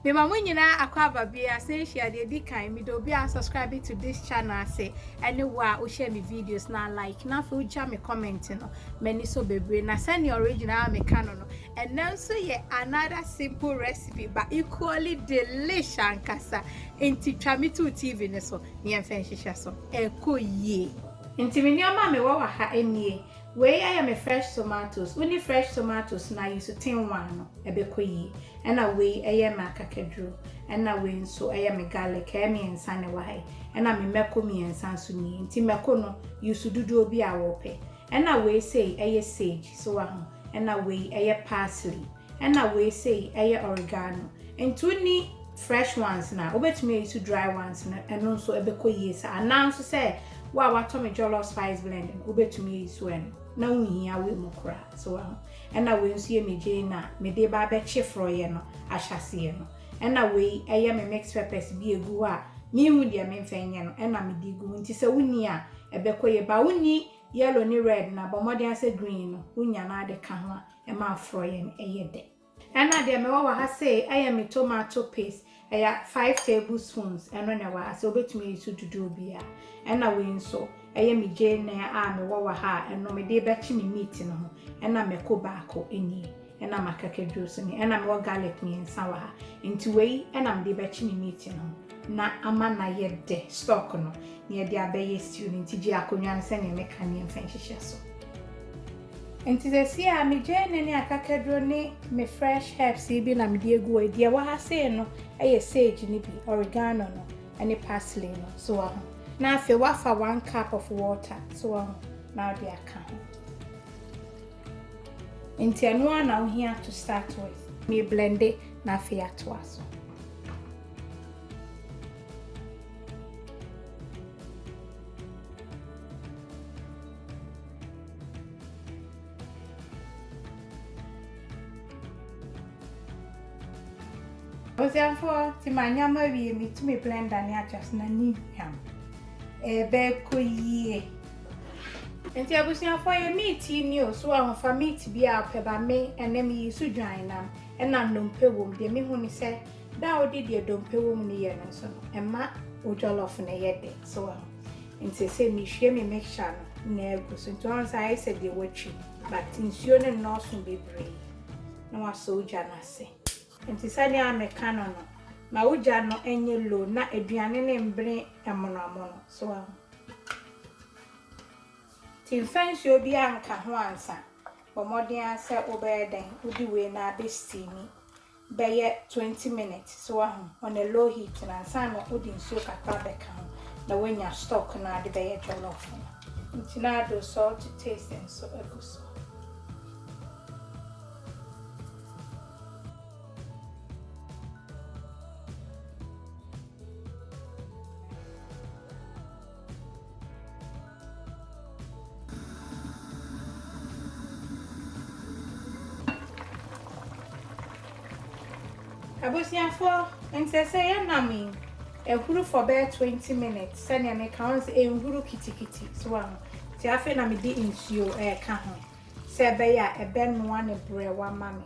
Me mama nyina akwaba bia say share the dikan me do bia subscribe to this channel say anywhere o share me videos na like na fe uja me comment no many so bebre na send your original me canon no and now so ye another simple recipe but equally delicious ankasa enti twa me to TV ne so ne yemfa nhihye so ekoyie enti me nyoma me wa ha enie we I am a fresh tomatoes. Only fresh tomatoes na use to tin one no ebekoyi. And away I am a kakadru. And away so I am a garlic, and sunny why. And I'm a meko me and sansuni. Inti mekono use to do obi a wope. And away say a sage so and away a parsley. And away say a oregano. And two ni fresh ones now. Obet me to dry ones and also ebekoyi. So announce to say wow, what me jollof spice blend obet me swen. Na unhia we mokra so and na we nso me je na me de ba be chefro ye no ahyase no and na we eye me mixed peppers bi egu a me hu de me mfenye no and na me di gu nti se wuni a ebekoye ba wuni yellow ni red na bomode ase green no unya na de ka ho a e ma afro ye no eye de and na de me wa ha say eye me tomato paste 5 tablespoons and no na wa so betumi isu dudu bia and na we nso eye me jane na me wo ha eno me de be chi me meat no ho ena me ko baako eni ena makakaduro so ni ena me wo garlic ni nsa wa ha nti wei ena me de be chi me meat no na ama na ye de stock no ne ye de abaye stew nti ji akonwa nse ne me kan ye mfa nhihye so nti ze si a me jane ni akakaduro ni me fresh herbs bi na me de egu e de wa ha say no eye sage ni bi oregano no ene parsley no so wa na fe wafa 1 cup of water so now they account into no na here to start with me blend it na fe atwa so Osiafo ti manyama wie mi to me blend and just na ni yam ebekoyie enti abusiafo ye meat ni o so ahfa meat bia peba me ene me yisu dwan na ena ndompe wom de me hu ni se da odi de dompe wom ni ye no so ema o jollof na ye de so enti se mi hwe me mixture no na egu so enti on say se de watchi but nsuo ne no so bebre na wa so uja na se enti sani amekano no ma uja no enye low na aduane ne mbre amono so tin fancy obi anka ho ansa bomodin ase obeden udi we na be steamy be 20 minutes so on a low heat na san no udi nsuo kakra be kan na wenya stock na de be jollof nti na do salt to taste and so eguso Abusiafo nsese ya nami ehuru for be 20 minutes sani me count ehuru kitikiti so ti afi na me di nsuo ka ho se be ya ebe no ane bre wa mami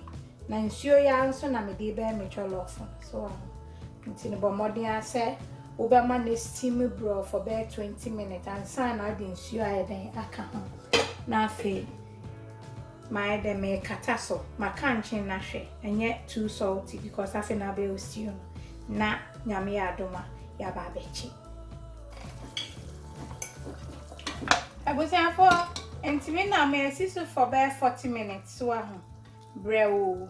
na nsuo ya nso na me di be me jollof so nti ne bomodi ase wo be ma na steam bro for be 20 minutes and san na di nsuo ayeden aka ho na afi my de me kataso makanchin na hwe enye too salty because afi na be stew na nyame ya adoma ya ba bechi abusiafo entimi na me sisu for be 40 minutes so ahu brewo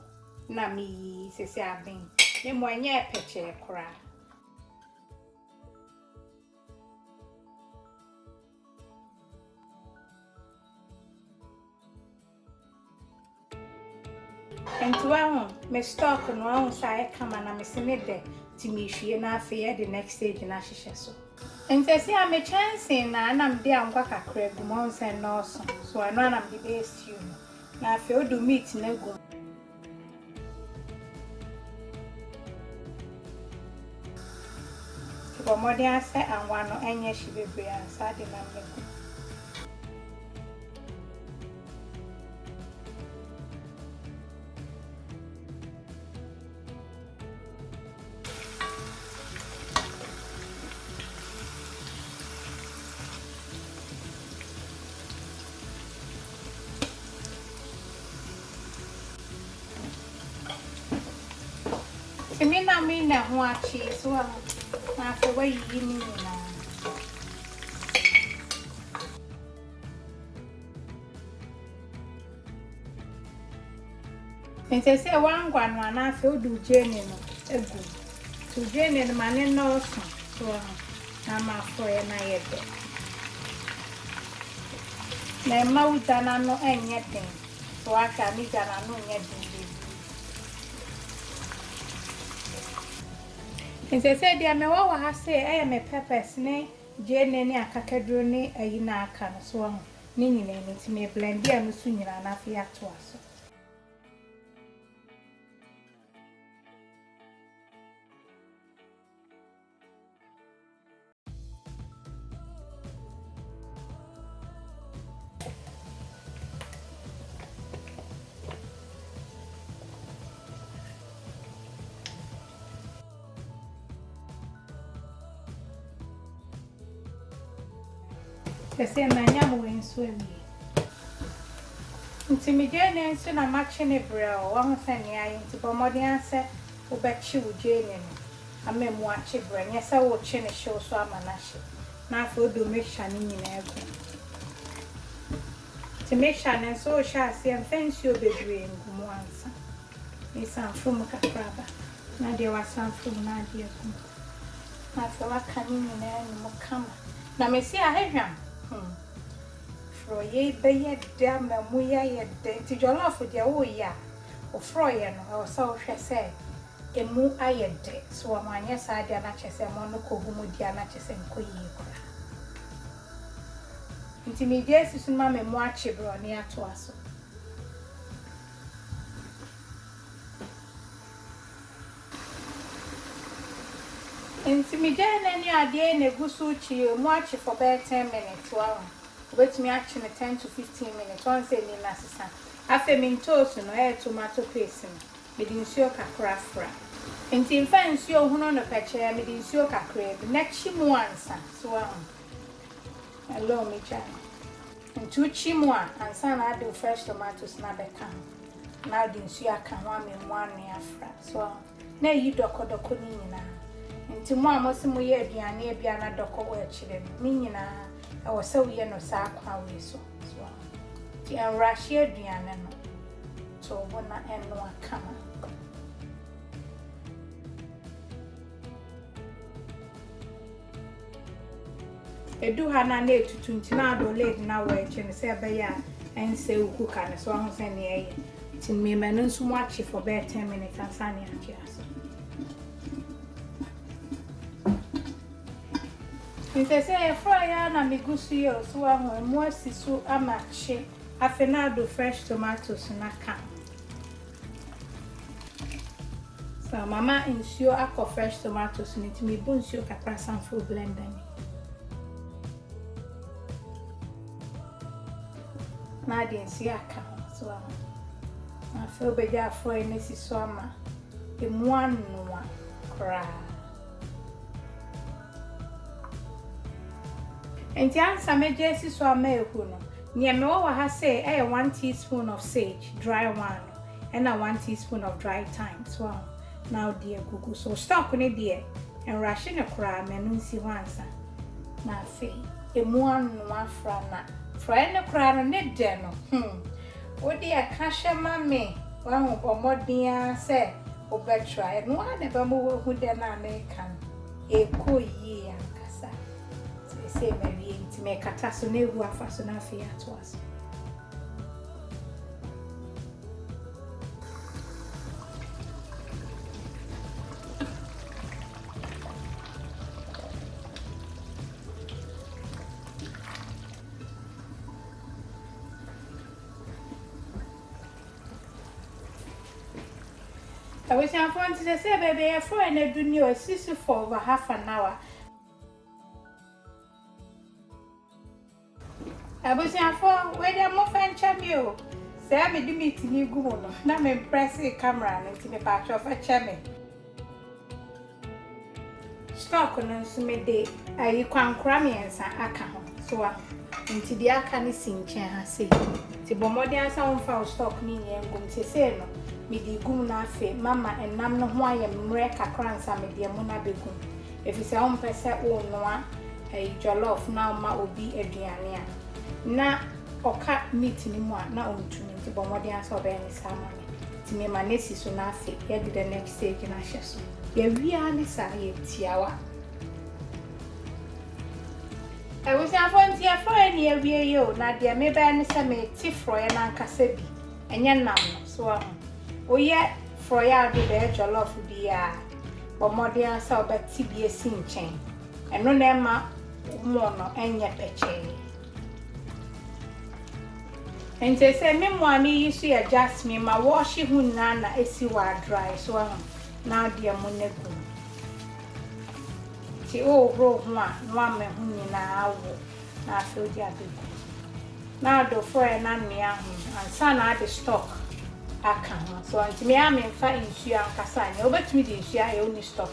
na mi sese abin ne mo enye peche kora enti wa me stock no ahun sai kama na me sinede ti me hwie na afi the next stage na hihye so enti se a me chance na m de ankwa kakra gu mo nsen no so anu na m de be stew na afi odu meat na gu ko mo de ase anwa no enye hye ansa de na me Mina ho achi so na fe wa yi ni na. Nti se wangwa no na fe odu jeni no egu. To jeni no mane no so na ma fo ye na yebe. Na ma uta na no enye den. So aka mi ga na no nye den. Nti se dia me wa ha se me peppers ne jeni ne akakaduro ne ayi na aka no so ni nyina ni nti me blend dia no so nyina na fe ato aso. Ese na nyam we nso awie. Nti me jeni nso na mache ne brel wo ho se ne ayi nti bomodi anse wo bechi wo jeni no amemu ache brel nya se wo che ne hye so amanache na afa odo me hya ne nyina ego. Nti me hya ne so hya ase mfensi obebre ngumu ansa. Ni sanfum kakraba na de wasanfum na de ego. Na afa waka ne nyina ni mo kama. Na me si ahehwam Froye be dam na muya ye de ti jollof de wo ya o froye no o so hwe se emu ayede so wa manye sa dia na chese mo no ko hu mu dia na chese nko yi kura nti me dia sisu ma me mu ache bro ne ato aso nti me dia na ni ade na gusu chi mu ache for about 10 minutes wow. Wait me actually 10 to 15 minutes. One say ni nasisa. Afe mintoso no tomato paste. Me di nsuo kakra fra. Enti mfa nsuo hu no peche me di nsuo kakra bi. Na chimu ansa. So hello me chan. Ntu chimu ansa na add fresh tomatoes na beka. Na di nsuo aka ho ame afra. So na yi doko ni nyina. Enti mo amosi mo ye aduane e bia na doko wo akire ni nyina. I was so ye no sa kwa we so ti an rashi aduane no to wona eno akama edu ha na etutu ntina do lady na we eche ne se be ya ense ukuka ne so ho se ne ye ti me menu nso mo achi for be 10 minutes ansani achi aso. Nti se fry na migusu yo so ahụ mu asisu amache afenado fresh tomatoes na ka. So mama nsuo akọ fresh tomatoes nti me bu nsuo kakra sanfo blender ni. Na de nsuo aka so ahụ. Na fe obeja fry na sisu ama emu anwa kra. Enti ansa mejesi so amehu no nia me wo ha say 1 teaspoon of sage dry one and 1 teaspoon of dry thyme so now dear gugu so stock ne dear and ration kra menu nsi ho ansa na fe emu anu afra na fra ne kra no ne de no wo dear kashe mame wa ho bomodin say obetra no ade ba mo hu de na America ekoyi ankasa se me nti me kata so na ehu afa so na afia to us. I wish I wanted to say baby a friend and do new sister for over half an hour. I was for where the muffin champion. Say I made me to you go. Now me press the camera and to the patch of a champion. Stock on some day. I can cram and say account. So into the account is in chair. Say, the bombardier sound for stock me and go to say no. me di gum na afe mama enam no ho ayem mre kakra nsa me de mu na begum efise o mpese o noa jollof na ma obi aduane a na oka meat ni mu a na ontumi nti bomode asa obe ni sama ti me manesi so na afe ye di the next stage na hyeso ye wia ni sa ye tiawa was a volunteer for any area yo, na dear maybe any some tifroy and ancasabi, and yan nam, so oh, yet for ya do the jollof be but more dear so but TBA sing chain, and no nema mono and ya peche. And they say, Memoir, me you see adjust me, my washi who nana is you are dry, so now dear monego. Ti o ro ho a no me hu nyina awo na afi di abegu na do for e na nea ho ansa na ade stock aka ho so anti me am mfa insu ankasa anya obetumi di insu aye oni stock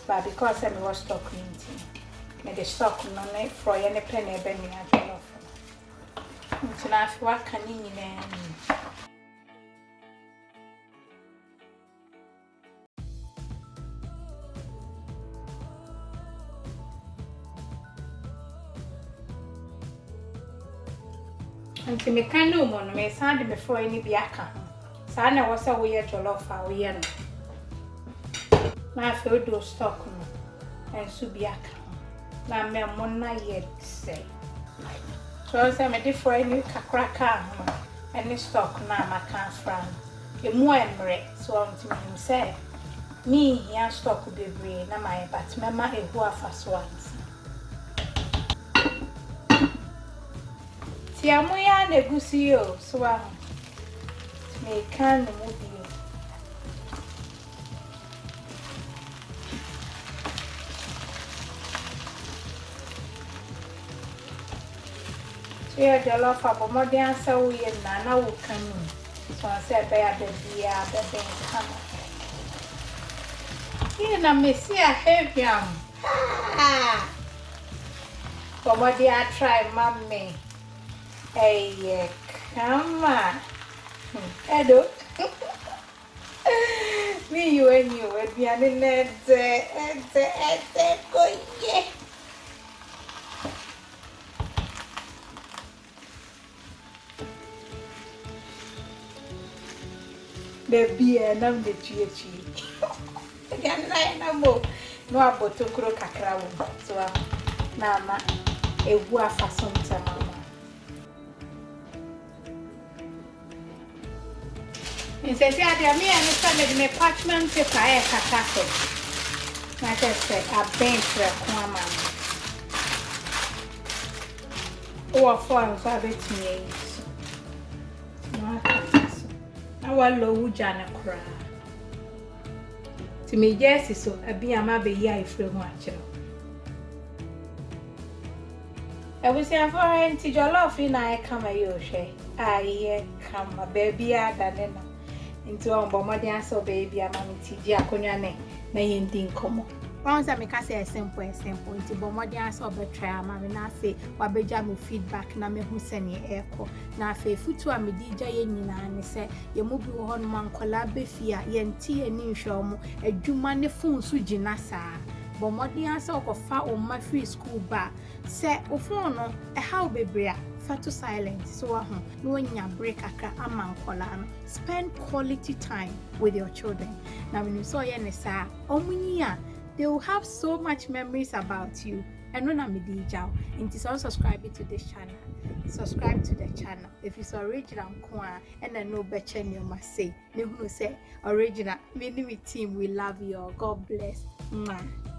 but because me was stock nti me the stock no na for ye ne pen e be me ajolo fo nti na afi waka ni nyina Anti me kan no mo no me sand before any bi aka sa na wo se wo ye jollof a wo ye no na fe do stock no en su bi aka na me mo na ye say so se me di for any kakra ka ho any stock na maka fran e mo emre so anti me say me ya stock bebre na my but me ma e ho afa so anti Tia moya negusi yo so me kan no mo bio Tia jollof abomode ansa wo ye na wo kan so ansa be ya be bia be be kan Ye na mesi a heaviam Abomode a try mammy Hey, come on. Hello. Me, you and you will be an in go ye. The beer, none the chi. Again, I know no about to croak a crown. So, Mama, a wafa some mama. Inse si ade me and send me parchment paper e kakako. Na say a bench re ko ama. O phone so abetimi yi. Na kakako. Na wa lo wuja na kra. Ti me jesi so abi ama be yi afre ho akire. E we say for enti jollof na e kama yo hwe. Aye kama baby adane na. Into on bomode aso baby amami tiji akonwa ne na yendi nkomo once I make say simple into bomode aso be try amami na afi wabeja me feedback na me hu sene eko na afi futu amedi gya ye nyina ne se ye mu bi wo ho no mankola befia ye nti ani hwe mo adwuma ne phone so gina saa bomode aso okofa o ma free school ba se o phone no e how bebre to silent so no nya break aka amankola no spend quality time with your children now when you saw yenesa omunya they will have so much memories about you and no na me di jaw into subscribe to this channel subscribe to the channel if it's original kwa and I know better you must say ne hunu say original me team we love you all. God bless. Mwah.